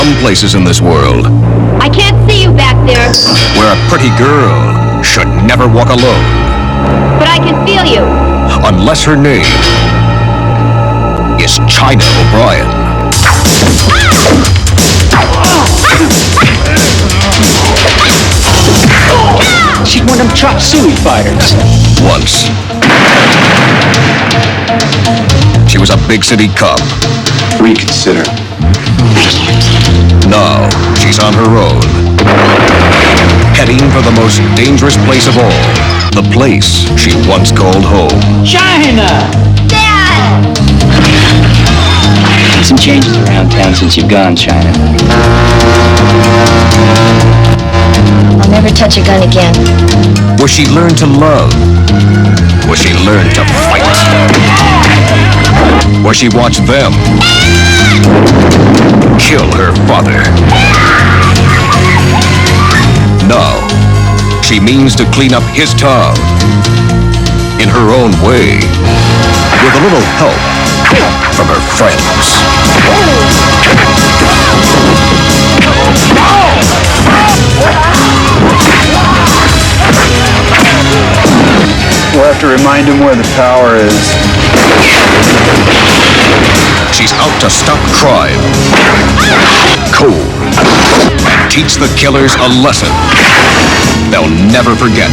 some places in this world I can't see you back there, where a pretty girl should never walk alone. but I can feel you. Unless her name is China O'Brien. She's one of them chop suey fighters. Once, she was a big city cop. Reconsider. Now, she's on her own. Heading for the most dangerous place of all. The place she once called home. China! Dad! Some changes around town since you've gone, China. I'll never touch a gun again. Where she learned to love. Where she learned to fight. Where she watched them kill her father. Now, she means to clean up his town in her own way, with a little help from her friends. We'll have to remind him where the power is. She's out to stop crime, cold, and teach the killers a lesson they'll never forget.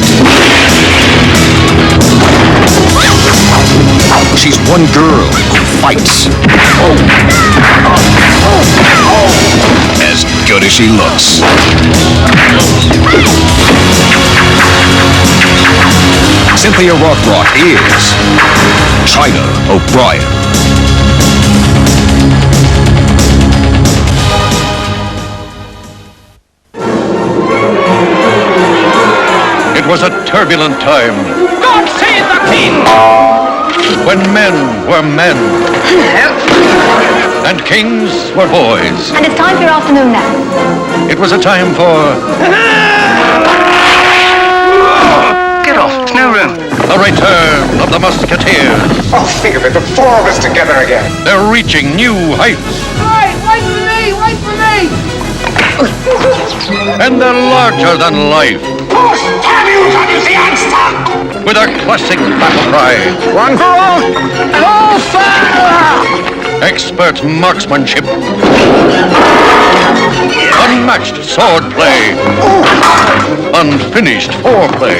She's one girl who fights as good as she looks. Cynthia Rothrock is China O'Brien. It was a turbulent time. God save the king! When men were men. And kings were boys. And it's time for your afternoon nap. It was a time for Get off, there's no room. the return of the Musketeers. Oh, think of it, the four of us together again. They're reaching new heights. Wait for me! Wait for me! And they're larger than life. With a classic battle cry. One for all, and all fire! Expert marksmanship. Unmatched swordplay. Unfinished foreplay.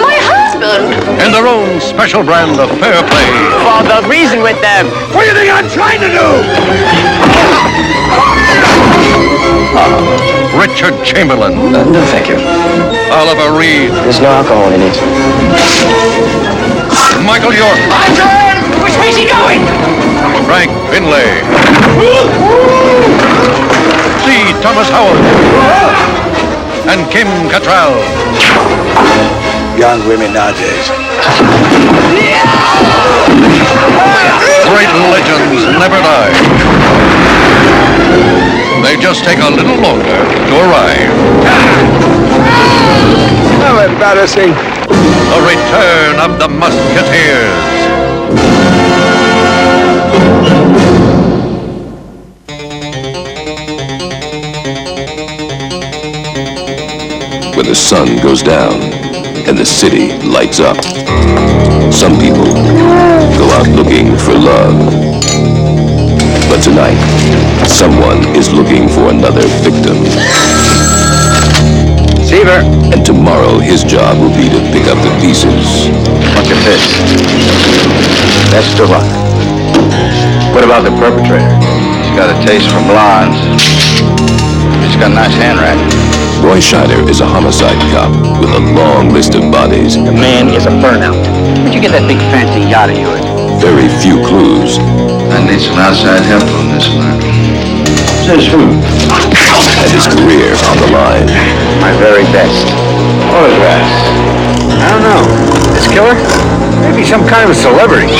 My husband! And their own special brand of fair play. Father, reason with them. What do you think I'm trying to do? Richard Chamberlain. No, thank you. Oliver Reed. There's no alcohol in it. Michael York. Which way's he going? Frank Finlay. C. Thomas Howard. And Kim Cattrall. Young women nowadays. Great legends never die. They just take a little longer to arrive. How embarrassing. The return of the Musketeers. When the sun goes down and the city lights up, some people go out looking for love. But tonight, someone is looking for another victim. Seaver. And tomorrow, his job will be to pick up the pieces. Look at this. That's the luck. What about the perpetrator? He's got a taste for blondes. He's got a nice handwriting. Roy Scheider is a homicide cop with a long list of bodies. The man is a burnout. Where'd you get that big fancy yacht of yours? Very few clues. I need some outside help on this one. Says who? And his career on the line. My very best. Photographs. I don't know. This killer? Maybe some kind of a celebrity.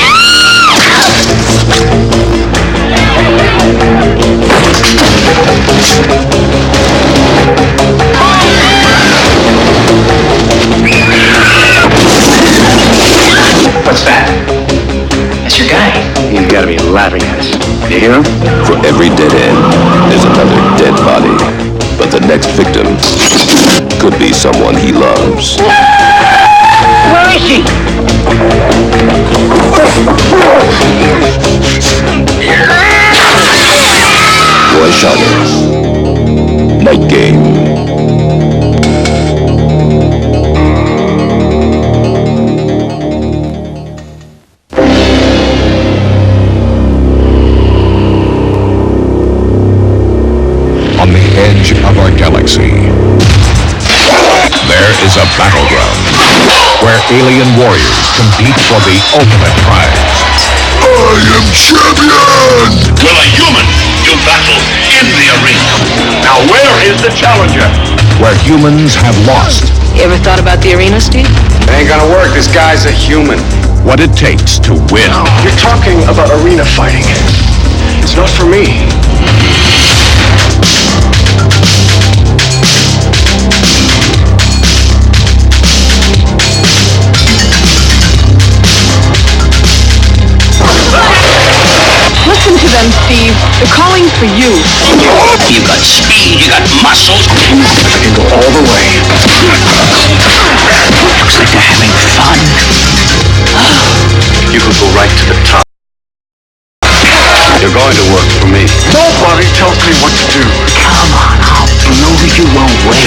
What's that? That's your guy. He's got to be laughing at us. You hear him? For every dead end, there's another the next victim could be someone he loves. Where is she? Roy Scheider. Night Game. On the edge of our galaxy, there is a battleground where alien warriors compete for the ultimate prize. I am champion! Will a human do battle in the arena? Now where is the challenger? Where humans have lost. You ever thought about the arena, Steve? It ain't gonna work. This guy's a human. What it takes to win. You're talking about arena fighting. It's not for me. Listen to them, Steve. They're calling for you. You got speed, you got muscles. I can go all the way. Looks like they're having fun. You could go right to the top. You're going to work for me. Nobody tells me what to do. Come on, I'll blow you away.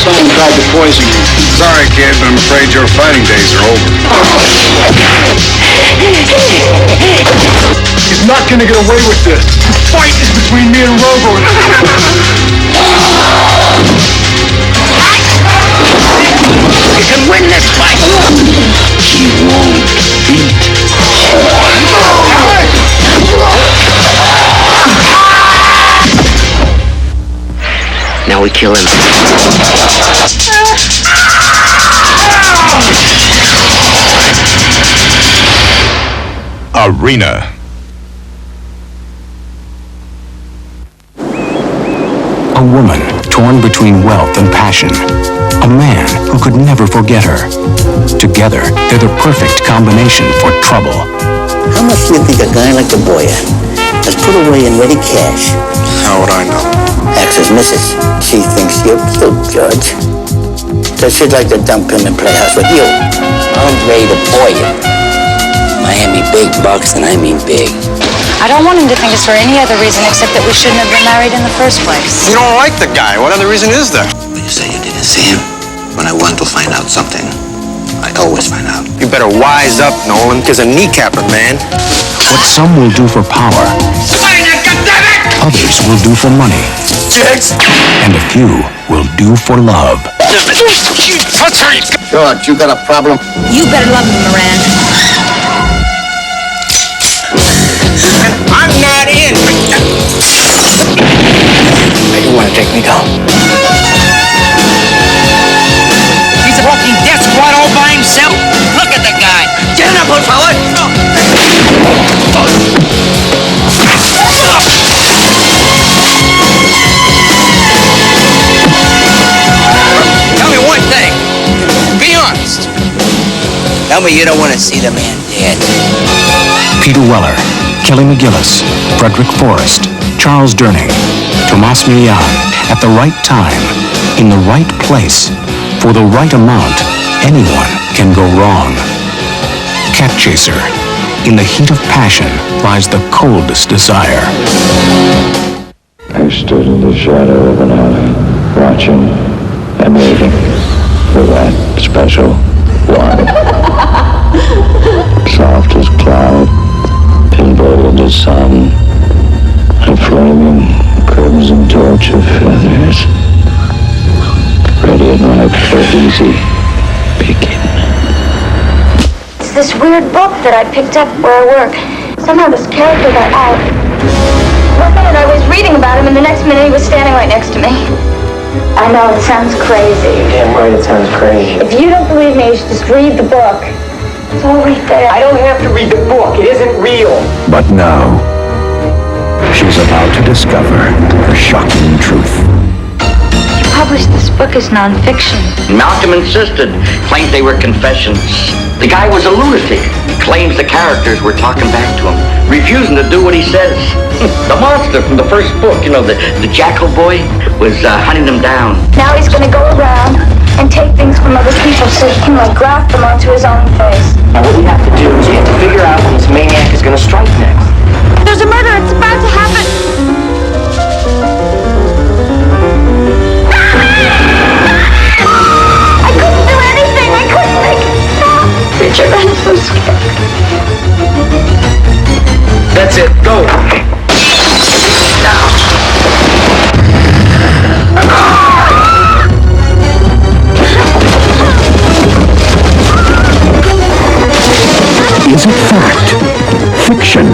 Someone tried to poison you. Sorry, kid, but I'm afraid your fighting days are over. He's not gonna get away with this. The fight is between me and Robo. You can win this fight. He won't beat. Now we kill him. Arena. A woman torn between wealth and passion. A man who could never forget her. Together, they're the perfect combination for trouble. How much do you think a guy like the boy has put away in ready cash? How would I know? Ask his missus. She thinks you're cute, George. So she'd like to dump him and play house with you. I'm ready to pour you. Miami big bucks, and I mean big. I don't want him to think it's for any other reason except that we shouldn't have been married in the first place. You don't like the guy. What other reason is there? You say you didn't see him. When I want to find out something, I always find out. You better wise up, Nolan. There's a kneecapper, man. What some will do for power, others will do for money, and a few will do for love. George, you got a problem? You better love him, Moran. I'm not in. You want to take me down? He's a walking death squad all by himself. Look at the guy. Get up, por favor. Tell me one thing. Be honest. Tell me you don't want to see the man dead. Peter Weller, Kelly McGillis, Frederick Forrest, Charles Durning, Tomas Milian, at the right time, in the right place, for the right amount, anyone can go wrong. Cat Chaser, in the heat of passion lies the coldest desire. I stood in the shadow of an alley, watching and waiting for that special one. Soft as cloud, pinball as sun, a flaming crimson torch of feathers, ready and ripe for easy picking. It's this weird book that I picked up where I work. Somehow this character got out. One minute I was reading about him, and the next minute he was standing right next to me. I know, it sounds crazy. Damn right it sounds crazy. If you don't believe me, you should just read the book. It's all right there. I don't have to read the book. It isn't real. But now, she's about to discover the shocking truth. You published this book as nonfiction. Malcolm insisted. Claimed they were confessions. The guy was a lunatic. claims the characters were talking back to him, refusing to do what he says. The monster from the first book, you know, the jackal boy, was hunting them down. Now he's gonna go around and take things from other people so he can, like, graft them onto his own face. Now what we have to do is we have to figure out when this maniac is gonna strike next. There's a murder. It's about to happen. I couldn't do anything. I couldn't make it stop. Richard, I'm so scared. That's it. Go. Is it fact, fiction,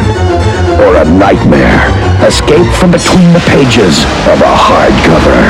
or a nightmare escaped from between the pages of a hardcover?